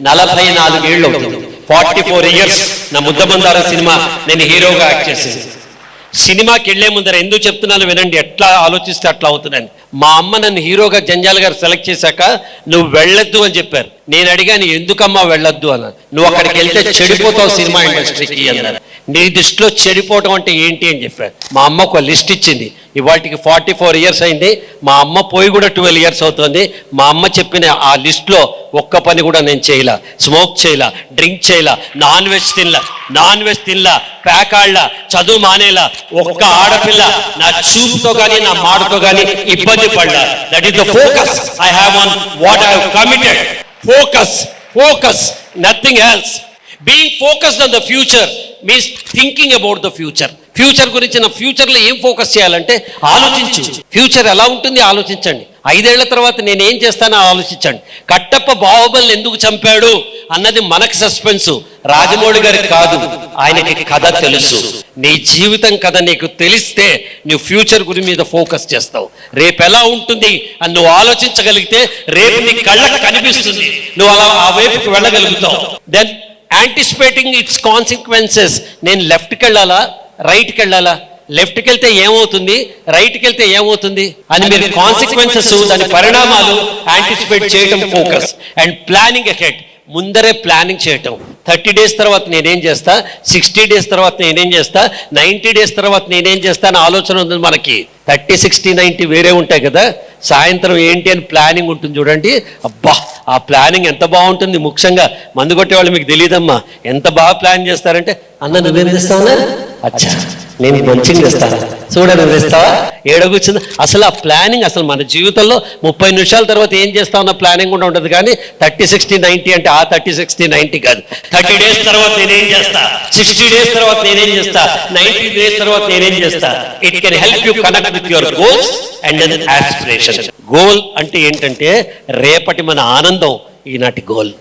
44 ఏళ్ళు అవుతుంది. 44 years నా ముద్దమందారం సినిమా నేను హీరోగా యాక్ట్ చేసింది. సినిమాకి వెళ్లే ముందర ఎందుకు చెప్తున్నాను వినండి, ఎట్లా ఆలోచిస్తే అట్లా అవుతుందని. మా అమ్మ నన్ను హీరోగా జంజాల గారు సెలెక్ట్ చేశాక నువ్వు వెళ్ళొద్దు అని చెప్పారు. నేను అడిగాను ఎందుకమ్మా వెళ్ళొద్దు అన్నారు. నువ్వు అక్కడికి వెళ్తే చెడిపోతావు సినిమా ఇండస్ట్రీకి అన్నారు. నీ దృష్టిలో చెడిపోవటం అంటే ఏంటి అని చెప్పారు. మా అమ్మ ఒక లిస్ట్ ఇచ్చింది. ఇవాటికి 44 years అయింది. మా అమ్మ పోయి కూడా 12 years అవుతుంది. మా అమ్మ చెప్పిన ఆ లిస్ట్లో ఒక్క పని కూడా నేను చేయలా. స్మోక్ చేయలా, డ్రింక్ చేయలా, నాన్ వెజ్ తినలా, ప్యాకాళ్ళ, చదువు మానేలా. ఒక్క ఆడపిల్ల నా చూపుతో కానీ నా మాటతో కానీ ఇబ్బంది పడలా. That is the focus I have on what I have committed. Focus, nothing else. Being focused on the future means thinking about the future. Future గురించి నా ఫ్యూచర్లో ఏం ఫోకస్ చేయాలంటే ఆలోచించు. ఫ్యూచర్ ఎలా ఉంటుంది ఆలోచించండి. 5 ఏళ్ల తర్వాత నేనేం చేస్తానో ఆలోచించండి. కట్టప్ప బాహుబలిని ఎందుకు చంపాడు అన్నది మనకు సస్పెన్సు, రాజమౌళి గారికి కాదు. ఆయనకి కథ తెలుసు. నీ జీవితం కథ నీకు తెలిస్తే నువ్వు ఫ్యూచర్ గురి మీద ఫోకస్ చేస్తావు. రేపు ఎలా ఉంటుంది అని నువ్వు ఆలోచించగలిగితే రేపు నీ కళ్ళకు కనిపిస్తుంది, నువ్వు అలా ఆ వైపుకి వెళ్ళగలుగుతావు. Then anticipating its consequences. నేను లెఫ్ట్కి వెళ్ళాలా, రైట్కి వెళ్ళాలా, లెఫ్ట్కి వెళ్తే ఏమవుతుంది, రైట్కి వెళ్తే ఏమవుతుంది అని మీరు కాన్సిక్వెన్సెస్, దాని పరిణామాలు యాంటిసిపేట్ చేయటం ఫోకస్. అండ్ ప్లానింగ్ అహెడ్, ముందరే ప్లానింగ్ చేయటం. 30 days తర్వాత నేనేం చేస్తా, 60 days తర్వాత నేనేం చేస్తా, 90 days తర్వాత నేనేం చేస్తా అని ఆలోచన ఉంది మనకి. 30, 60, 90 వేరే ఉంటాయి కదా. సాయంత్రం ఏంటి అని ప్లానింగ్ ఉంటుంది చూడండి. అబ్బా, ఆ ప్లానింగ్ ఎంత బాగుంటుంది. ముఖ్యంగా మందు కొట్టే వాళ్ళు మీకు తెలియదమ్మా ఎంత బాగా ప్లాన్ చేస్తారంటే, అన్న నువ్వేం తెస్తావా, అచ్చా నేను కొంచెం తెస్తాను, చూడ నువ్వు తెస్తావా, ఏడగొచ్చింది. అసలు ఆ ప్లానింగ్ అసలు మన జీవితంలో 30 నిమిషాల తర్వాత ఏం చేస్తామన్న ప్లానింగ్ కూడా ఉంటుంది. కానీ 30, 60, 90 అంటే ఆ 30, 60, 90 కాదు. 30 days తర్వాత నేనేం చేస్తా, 60 days తర్వాత నేనేం చేస్తా, 90 days తర్వాత నేనేం చేస్తా. It can help you connect with your goals and aspiration. Goal అంటే ఏంటంటే రేపటి మన ఆనందం ఈనాటి గోల్.